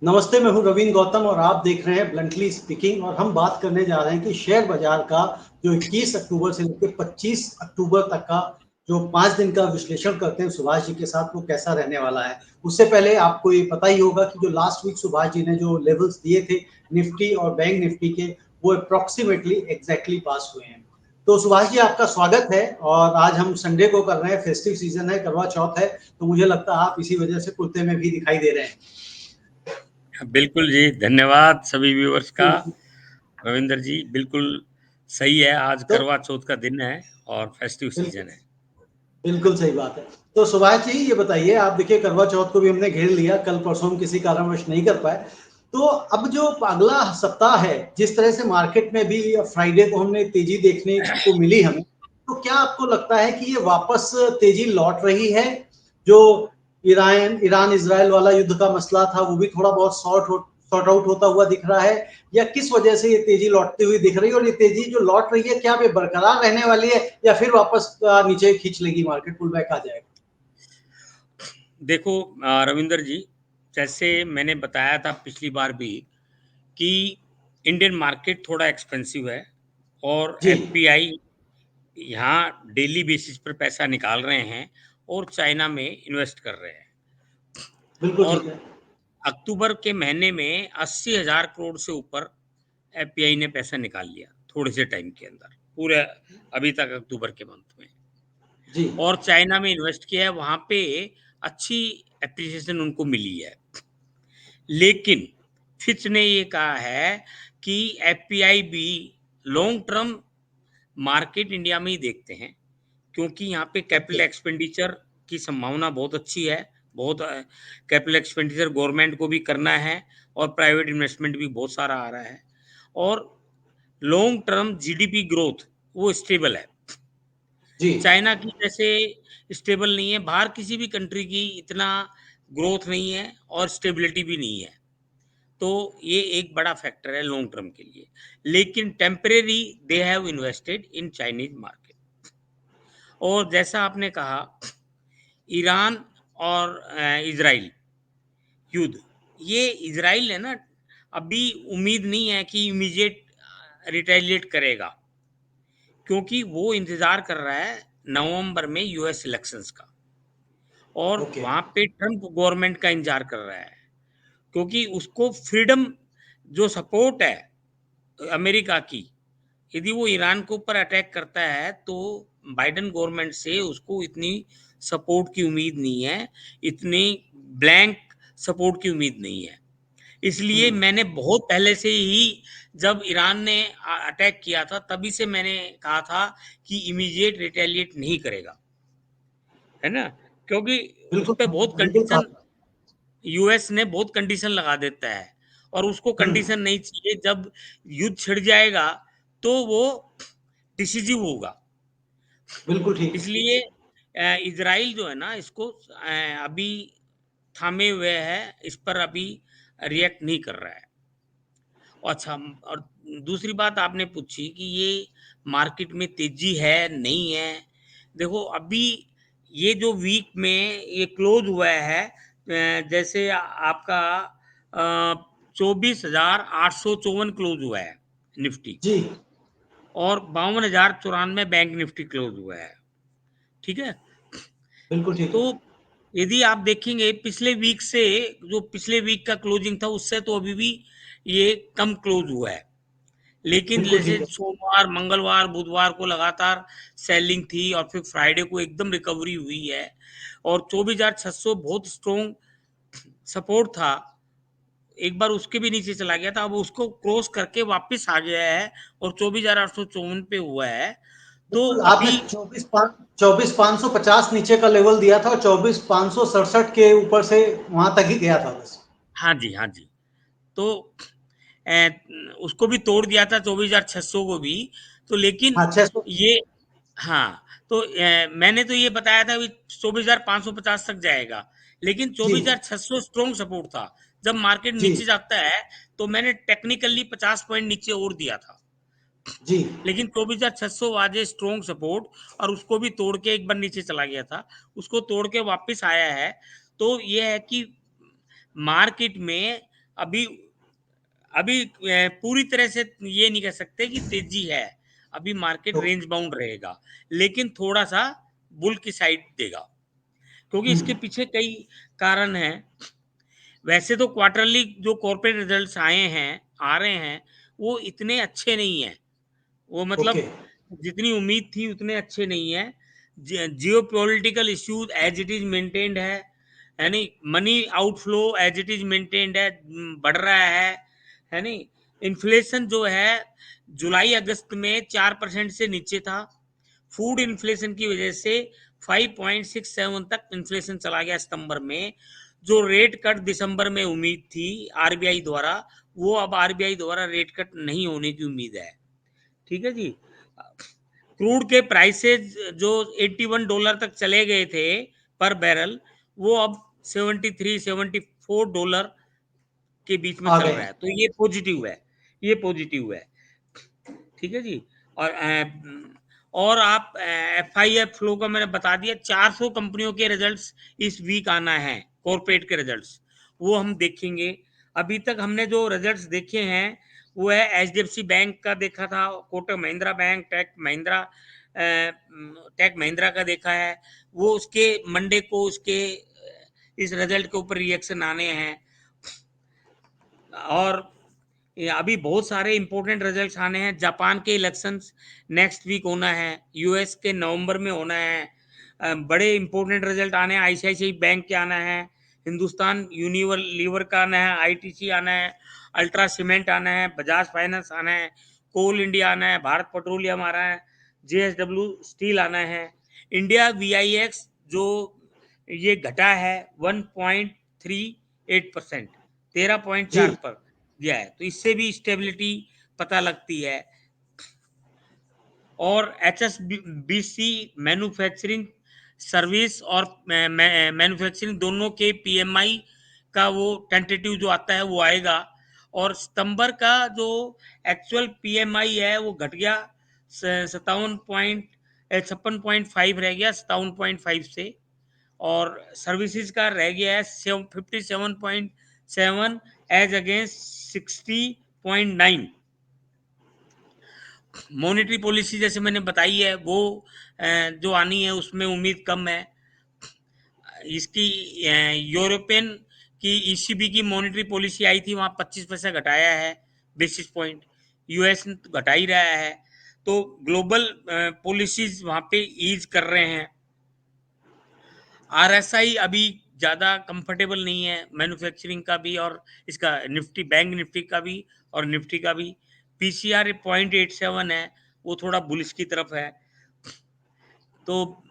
नमस्ते, मैं हूँ रवीन गौतम और आप देख रहे हैं ब्लंटली स्पीकिंग। और हम बात करने जा रहे हैं कि शेयर बाजार का जो 21 अक्टूबर से लेकर 25 अक्टूबर तक का जो 5 दिन का विश्लेषण करते हैं सुभाष जी के साथ, वो कैसा रहने वाला है। उससे पहले आपको ये पता ही होगा कि जो लास्ट वीक सुभाष जी ने जो लेवल्स दिए थे निफ्टी और बैंक निफ्टी के, वो अप्रोक्सीमेटली एग्जैक्टली पास हुए हैं। तो सुभाष जी, आपका स्वागत है। और आज हम संडे को कर रहे हैं, फेस्टिव सीजन है, करवा चौथ है, तो मुझे लगता है आप इसी वजह से कुर्ते में भी दिखाई दे रहे हैं। बिल्कुल जी, धन्यवाद सभी व्यूअर्स का। हम्म। रविंदर जी बिल्कुल सही है, आज तो करवा चौथ का दिन है और फेस्टिव बिल्कुल सीजन है। बिल्कुल सही बात है। तो सुभाष जी, ये बताइए, आप देखिए करवा चौथ को भी हमने घेर लिया, कल परसों हम किसी कारणवश नहीं कर पाए। तो अब जो अगला सप्ताह है, जिस तरह से मार्केट में भी फ्राइडे को हमने तेजी देखने को मिली हमें, तो क्या आपको लगता है कि ये वापस तेजी लौट रही है? जो ईरान ईरान इसराइल वाला युद्ध का मसला था, वो भी थोड़ा बहुत सॉर्ट आउट होता हुआ दिख रहा है, या किस वजह से ये तेजी लौटती हुई दिख रही है? और ये तेजी जो लौट रही है, क्या ये बरकरार रहने वाली है, या फिर वापस नीचे खींच लेगी, मार्केट पुल बैक आ जाएगा? देखो रविंदर जी, जैसे मैंने बताया था पिछली बार भी कि इंडियन मार्केट थोड़ा एक्सपेंसिव है और जी। एफपीआई यहाँ डेली बेसिस पर पैसा निकाल रहे हैं और चाइना में इन्वेस्ट कर रहे हैं। बिल्कुल और ठीक है। अक्टूबर के महीने में 80,000 करोड़ से ऊपर एफपीआई ने पैसा निकाल लिया थोड़े से टाइम के अंदर, पूरे अभी तक अक्टूबर के मंथ में। जी। और चाइना में इन्वेस्ट किया है, वहां पे अच्छी एप्रिसिएशन उनको मिली है। लेकिन फिच ने ये कहा है कि एफपीआई भी लॉन्ग टर्म मार्केट इंडिया में ही देखते हैं, क्योंकि यहाँ पे कैपिटल ओके। एक्सपेंडिचर की संभावना बहुत अच्छी है। बहुत कैपिटल एक्सपेंडिचर गवर्नमेंट को भी करना है और प्राइवेट इन्वेस्टमेंट भी बहुत सारा आ रहा है। और लॉन्ग टर्म जीडीपी ग्रोथ वो स्टेबल है। जी। चाइना की जैसे स्टेबल नहीं है, बाहर किसी भी कंट्री की इतना ग्रोथ नहीं है और स्टेबिलिटी भी नहीं है। तो ये एक बड़ा फैक्टर है लॉन्ग टर्म के लिए। लेकिन temporary they have invested in Chinese market. और जैसा आपने कहा, ईरान और इजराइल युद्ध, ये इजराइल है ना, अभी उम्मीद नहीं है कि इमीडिएट रिटेलिएट करेगा, क्योंकि वो इंतजार कर रहा है नवंबर में यूएस इलेक्शंस का। और ओके। वहां पे ट्रम्प गवर्नमेंट का इंतजार कर रहा है, क्योंकि उसको फ्रीडम जो सपोर्ट है अमेरिका की, यदि वो ईरान के ऊपर अटैक करता है तो बाइडेन गवर्नमेंट से उसको इतनी सपोर्ट की उम्मीद नहीं है, इतनी ब्लैंक सपोर्ट की उम्मीद नहीं है। इसलिए हम्म। मैंने बहुत पहले से ही, जब ईरान ने अटैक किया था तभी से मैंने कहा था कि इमीडिएट रिटेलिएट नहीं करेगा, है ना। क्योंकि उस बिल्कुल। पे बहुत बिल्कुल कंडीशन, यूएस ने बहुत कंडीशन लगा देता है। और उसको हम्म। कंडीशन नहीं चाहिए, जब युद्ध छिड़ जाएगा तो वो डिसिसिव होगा। बिल्कुल ठीक। इसलिए इजराइल जो है ना, इसको अभी थामे हुए है, इस पर अभी रिएक्ट नहीं कर रहा है। अच्छा, और दूसरी बात आपने पूछी कि ये मार्केट में तेजी है नहीं है। देखो अभी ये जो वीक में ये क्लोज हुआ है, जैसे आपका 24,854 क्लोज हुआ है निफ्टी, जी। और 52,094 बैंक निफ्टी क्लोज हुआ है। ठीक है। बिल्कुल ठीक तो है। यदि आप देखेंगे पिछले वीक से, जो पिछले वीक का क्लोजिंग था उससे तो अभी भी ये कम क्लोज हुआ है। लेकिन बिल्कुल जैसे ठीक है। सोमवार, मंगलवार, बुधवार को लगातार सेलिंग थी और फिर फ्राइडे को एकदम रिकवरी हुई है। और 24,600 बहुत स्ट्रॉन्ग सपोर्ट था, एक बार उसके भी नीचे चला गया था, अब उसको क्रॉस करके वापस आ गया है और 24,854 पे हुआ है। तो बिल्कुल, आपने अभी 24,550 नीचे का लेवल दिया था, और 24,567 के ऊपर से वहां तक ही गया था बस। हाँ जी, हाँ जी। तो ए, उसको भी तोड़ दिया था 24,600 को भी। तो लेकिन हाँ, 600। ये, हाँ, तो मैंने तो ये बताया था 24,550 तक जाएगा, लेकिन जी। 24,600 स्ट्रॉन्ग सपोर्ट था। जब मार्केट जी। नीचे जाता है तो मैंने टेक्निकली 50 पॉइंट नीचे और दिया था। जी। लेकिन 24,600 आज स्ट्रॉन्ग सपोर्ट, और उसको भी तोड़ के एक बार नीचे चला गया था, उसको तोड़ के वापस आया है। तो ये है कि मार्केट में अभी अभी पूरी तरह से ये नहीं कह सकते कि तेजी है, अभी मार्केट तो रेंज बाउंड रहेगा, लेकिन थोड़ा सा बुल की साइड देगा, क्योंकि इसके पीछे कई कारण हैं। वैसे तो क्वार्टरली जो कॉर्पोरेट रिजल्ट्स आए हैं, आ रहे हैं, वो इतने अच्छे नहीं हैं। वो ओके। मतलब जितनी उम्मीद थी उतने अच्छे नहीं है। Geopolitical issues as it is maintained है, यानी money outflow as it is maintained है, बढ़ रहा है नहीं। इन्फ्लेशन जो है जुलाई अगस्त में 4% से नीचे था। फूड इन्फ्लेशन की वजह से 5.67 तक इन्फ्लेशन चला गया सितंबर में। जो रेट कट दिसंबर में उम्मीद थी आरबीआई द्वारा, वो अब आरबीआई द्वारा रेट कट नहीं होने की उम्मीद है। ठीक है जी। क्रूड के प्राइसेस जो $81 तक चले गए थे पर बैरल, वो अब 73-74 के बीच में आ चल गए रहा हैं। है, तो ये पॉजिटिव है, ये पॉजिटिव है। ठीक है जी। और और आप एफआईएफ फ्लो का मैंने बता दिया। 400 कंपनियों के रिजल्ट्स इस वीक आना है, कॉर्पोरेट के रिजल्ट्स, वो हम देखेंगे। अभी तक हमने जो रिजल्ट्स देखे हैं वो है एचडीएफसी बैंक का देखा था, कोटक महिंद्रा बैंक, टेक महिंद्रा का देखा है। वो उसके मंडे को उसके इस रिजल्ट के ऊपर रिएक्शन आने हैं। और ये अभी बहुत सारे इंपॉर्टेंट रिजल्ट्स आने हैं। जापान के इलेक्शंस नेक्स्ट वीक होना है, यूएस के नवंबर में होना है। बड़े इंपॉर्टेंट रिजल्ट आने हैं। आईसीआईसीआई बैंक के आना है, हिंदुस्तान यूनिलीवर का आना है, आईटीसी आना है, अल्ट्रा सीमेंट आना है, बजाज फाइनेंस आना है, कोल इंडिया आना है, भारत पेट्रोलियम आ रहा है, जेएसडब्ल्यू स्टील आना है। इंडिया वीआईएक्स जो ये घटा है 1.38%, 13.4 जी पर गया है, तो इससे भी स्टेबिलिटी पता लगती है। और H S B C manufacturing service और मैन्युफैक्चरिंग दोनों के पीएमआई का वो टेंटेटिव जो आता है वो आएगा। और सितंबर का जो एक्चुअल पीएमआई है वो घट गया 56.5 रह गया 57.5 से। और सर्विसेज का रह गया है 57.7 एज अगेंस्ट 60.9। मॉनेटरी पॉलिसी जैसे मैंने बताई है वो जो आनी है उसमें उम्मीद कम है। इसकी यूरोपियन की ईसीबी की मॉनेटरी पॉलिसी आई थी, वहाँ 25 पैसा घटाया है बेसिस पॉइंट। यूएस घटा ही रहा है, तो ग्लोबल पॉलिसीज वहाँ पे ईज कर रहे हैं। आरएसआई अभी ज़्यादा कंफर्टेबल नहीं है, मैन्युफैक्चरिंग का भी और इसका निफ्टी, बैंक निफ्टी का भी और निफ्टी का भी। पीसीआर 0.87 है, वो थोड़ा बुलिश की तरफ है। तो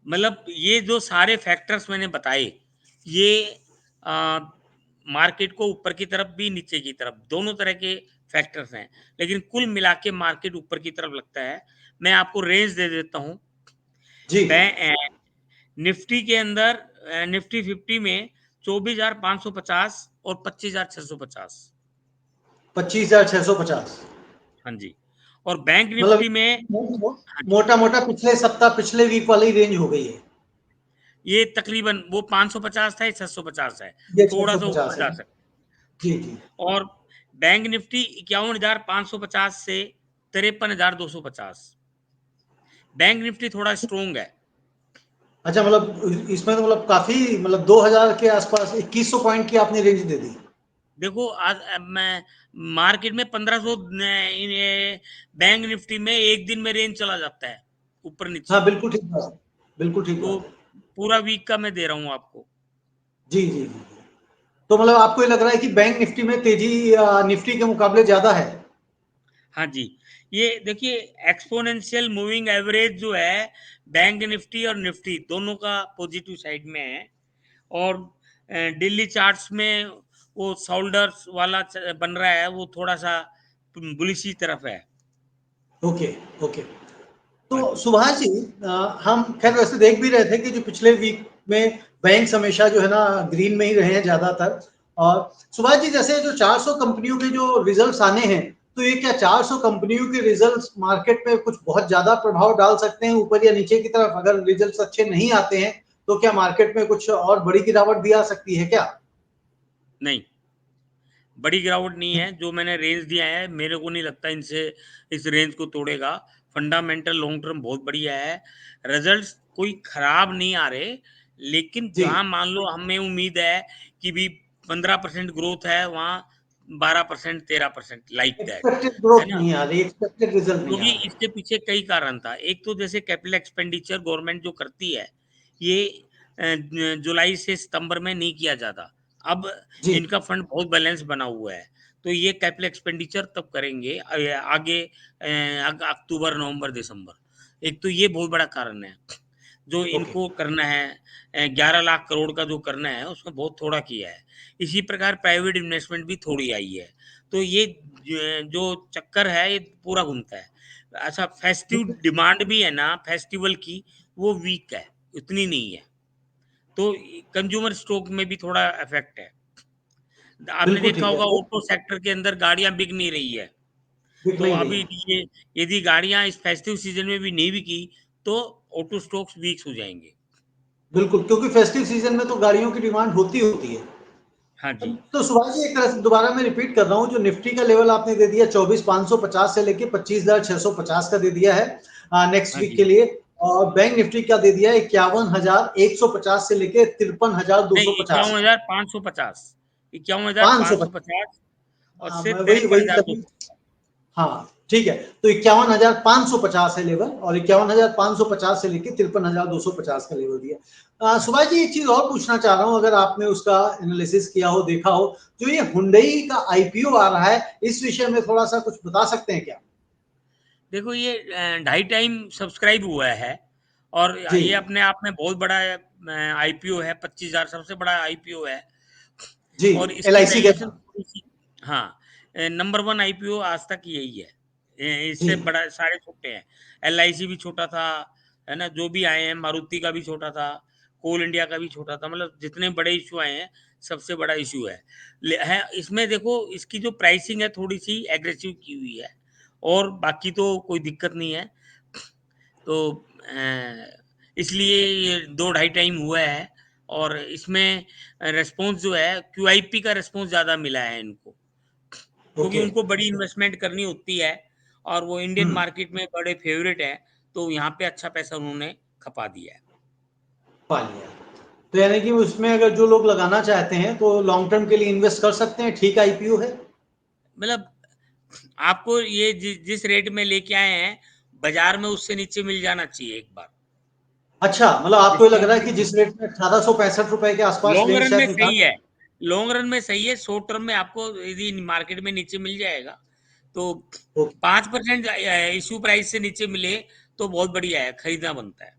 मतलब ये जो सारे फैक्टर्स मैंने बताए, ये मार्केट को ऊपर की तरफ भी नीचे की तरफ दोनों तरह के फैक्टर्स हैं, लेकिन कुल मिला के मार्केट ऊपर की तरफ लगता है। मैं आपको रेंज दे देता हूँ। जी। निफ्टी के अंदर निफ्टी 50 में 24,550 और 25,650। 25,650। हाँ जी। और बैंक मतलब निफ्टी में, हाँ जी, मोटा मोटा पिछले सप्ताह पिछले वीक वाली रेंज हो गई है। ये तकरीबन वो 550 था, ये 650 है, ये थोड़ा सा 650 ऊपर है। जा सकते। जी जी। और बैंक निफ्टी 51,550 से 53,250। बैंक निफ्टी थोड़ा स्ट्रोंग है। अच्छा, मतलब इसमें तो मतलब काफी, मतलब 2000 के आसपास 2100 पॉइंट की आपने रेंज दे दी। देखो आज मैं मार्केट में 1500 बैंक निफ्टी में एक दिन में रेंज चला जाता है ऊपर हाँ नीचे। बिल्कुल ठीक बात है, बिल्कुल ठीक तो बात है। पूरा वीक का मैं दे रहा हूँ आपको। जी जी जी। तो मतलब आपको ये लग रहा है कि बैंक निफ्टी में तेजी निफ्टी के मुकाबले ज्यादा है। हाँ जी, ये देखिए एक्सपोनेंशियल मूविंग एवरेज जो है बैंक निफ्टी और निफ्टी दोनों का पॉजिटिव साइड में है। और डेली चार्ट्स में वो शोल्डर्स वाला बन रहा है, वो थोड़ा सा बुलिश तरफ है। Okay okay. हाँ तो जी। सुभाष जी, हम खैर वैसे देख भी रहे थे कि जो पिछले वीक में बैंक हमेशा जो है ना ग्रीन में ही रहे हैं ज्यादातर। और सुभाष जी, जैसे जो 400 कंपनियों के जो रिजल्ट्स आने हैं, तो ये क्या 400 कंपनियों के रिजल्ट्स मार्केट में कुछ बहुत ज्यादा प्रभाव डाल सकते हैं ऊपर या नीचे की तरफ? अगर रिजल्ट्स अच्छे नहीं आते हैं तो क्या मार्केट में कुछ और बड़ी गिरावट भी आ सकती है क्या? नहीं, बड़ी गिरावट नहीं है। जो मैंने रेंज दिया है, मेरे को नहीं लगता इनसे इस रेंज को तोड़ेगा। फंडामेंटल लॉन्ग टर्म बहुत बढ़िया है। रिजल्ट्स कोई खराब नहीं आ रहे, लेकिन जी, जहाँ मान लो हमें उम्मीद है कि भी 15% ग्रोथ है, वहाँ 12%, 13%, लाइक दैट, एक्सपेक्टेड है ग्रोथ ना? नहीं आ रही, एक्सपेक्टेड रिजल्ट नहीं क्योंकि आ रहा। इसके पीछे कई कारण था। एक तो जैसे कैपिटल एक्सपेंडिचर गवर्नमेंट जो करती है, ये जुलाई से सितंबर में नहीं किया जाता। अब जी, इनका फंड बहुत बैलेंस बना हुआ है, तो ये कैपिटल एक्सपेंडिचर तब करेंगे आगे अक्टूबर, नवंबर, दिसंबर। एक तो ये बहुत बड़ा कारण है जो ओके, इनको करना है। 11 लाख करोड़ का जो करना है उसमें बहुत थोड़ा किया है। इसी प्रकार प्राइवेट इन्वेस्टमेंट भी थोड़ी आई है। तो ये जो चक्कर है ये पूरा घूमता है। अच्छा, फेस्टिव डिमांड भी है ना फेस्टिवल की, वो वीक है, उतनी नहीं है। तो कंज्यूमर स्टॉक में भी थोड़ा इफेक्ट है। आपने बिल्कुल देखा ठीक है। होगा तो ऑटो सेक्टर के अंदर गाड़ियां बिक नहीं रही है। बिक तो नहीं रही अभी है। ये यदि गाड़ियां इस फेस्टिव सीजन में भी नहीं बिकी तो ऑटो स्टॉक्स वीक हो जाएंगे। बिल्कुल, क्योंकि फेस्टिव सीजन में तो गाड़ियों की डिमांड होती होती है। हाँ जी। तो सुभाष जी, एक तरह से दोबारा मैं रिपीट कर रहा हूँ, जो निफ्टी का लेवल आपने दे दिया 24,550 से लेके 25,650 का दे दिया है नेक्स्ट हाँ वीक जी। के लिए। और बैंक निफ्टी का दे दिया है 51,150 से लेके नहीं, 53,250। 51,550, इक्यावन हजार पाँच सौ पाँच सौ पचास पचास और हाँ, से मैं वही 53,200। तभी। हाँ, ठीक है। तो 51,550 है लेवल, और 51,550 से लेके 53,250 का लेवल दिया। हाँ सुभाष जी। जी, एक चीज और पूछना चाह रहा हूँ, अगर आपने उसका एनालिसिस किया हो, देखा हो, जो ये हुंडई का आईपीओ आ रहा है, इस विषय में थोड़ा सा कुछ बता सकते हैं क्या? देखो ये 2.5 टाइम सब्सक्राइब हुआ है, और जी, ये अपने आप में बहुत बड़ा आईपीओ है। 25,000 सबसे बड़ा आईपीओ है। जी, और इसकी एलआईसी के वैल्यूएशन बाद। थोड़ी सी, हाँ, नंबर वन आईपीओ आज तक यही है। जी, इससे बड़ा सारे छोटे हैं। एलआईसी भी छोटा था, है ना? जो भी आए हैं, मारुति का भी छोटा था, कोल इंडिया का भी छोटा था। मतलब जितने बड़े इशू आए हैं, सबसे बड़ा इशू है इसमें। देखो इसकी जो प्राइसिंग है थोड़ी सी एग्रेसिव की हुई है, और बाकी तो कोई दिक्कत नहीं है। तो इसलिए ये 2 ढाई टाइम हुआ है। और इसमें रिस्पॉन्स जो है, क्यूआईपी का रिस्पॉन्स ज़्यादा मिला है इनको, क्योंकि ओके, उनको बड़ी इन्वेस्टमेंट करनी होती है, और वो इंडियन हम्म, मार्केट में बड़े फेवरेट है। तो यहाँ पे अच्छा पैसा उन्होंने खपा दिया है। पा लिया। तो यानी कि उसमें अगर जो लोग लगाना चाहते हैं तो लॉन्ग टर्म के लिए इन्वेस्ट कर सकते हैं, ठीक आईपीओ है। मतलब आपको ये जिस रेट में लेके आए हैं, बाजार में उससे नीचे मिल जाना चाहिए एक बार। अच्छा, मतलब आपको ये जिससे लग रहा है कि उनकी जिस रेट में 1865 रुपए के आसपास लॉन्ग रेंज रन में शायद निकाल। सही है। लॉन्ग रन में सही है। शॉर्ट टर्म में आपको यदि मार्केट में नीचे मिल जाएगा तो ओके, 5% इश्यू प्राइस से नीचे मिले तो बहुत बढ़िया है, खरीदना बनता है।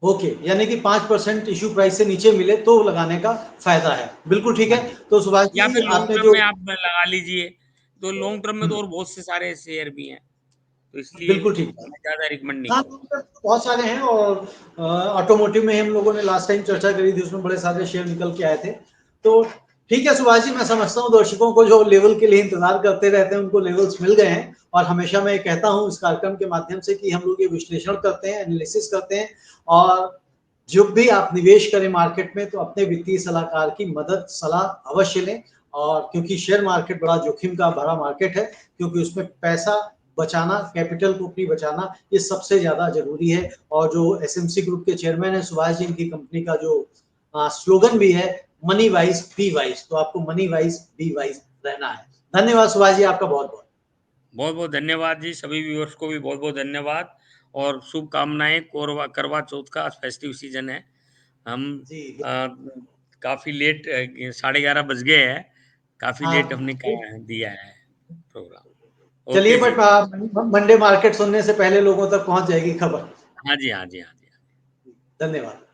ओके, यानी कि 5% इश्यू प्राइस से नीचे मिले तो लगाने का फायदा है। बिल्कुल ठीक हाँ है। जी। तो सुभाष या जी, फिर लॉन्ग आपने टर्म जो में आप लगा लीजिए। तो लॉन्ग टर्म में तो और बहुत से सारे शेयर भी हैं, तो इसलिए बिल्कुल ठीक है। मैं ज़्यादा रिकमेंड नहीं हाँ, करूँगा। बहुत सारे हैं, और ऑटोमोटिव में हम लोगों ने लास्ट टाइम चर्चा करी थी, उसमें बड़े सारे शेयर निकल के आए थे। तो ठीक है सुभाष जी, मैं समझता हूँ दर्शकों को जो लेवल के लिए इंतजार करते रहते हैं, उनको लेवल्स मिल गए हैं। और हमेशा मैं कहता हूँ इस कार्यक्रम के माध्यम से कि हम लोग ये विश्लेषण करते हैं, एनालिसिस करते हैं, और जब भी आप निवेश करें मार्केट में तो अपने वित्तीय सलाहकार की मदद सलाह अवश्य लें। और क्योंकि शेयर मार्केट बड़ा जोखिम का भरा मार्केट है, क्योंकि उसमें पैसा बचाना, कैपिटल को अपनी बचाना, ये सबसे ज्यादा जरूरी है। और जो एसएमसी ग्रुप के चेयरमैन है सुभाष जी, इनकी कंपनी का जो स्लोगन भी है, मनी वाइज बी वाइज, तो आपको मनी वाइज बी वाइज रहना है। धन्यवाद सुभाष जी, आपका बहुत बहुत। बहुत बहुत धन्यवाद जी। सभी व्यूअर्स को भी बहुत बहुत धन्यवाद, और शुभकामनाएं। करवा करवा चौथ का फेस्टिव सीजन है। हम जी, काफ़ी लेट 11:30 बज गए हैं। काफ़ी लेट हाँ, हमने दिया है प्रोग्राम। चलिए, ओके जी। बट मंडे मार्केट सुनने से पहले लोगों तक पहुंच जाएगी खबर। हाँ जी, हाँ जी, हाँ जी। धन्यवाद।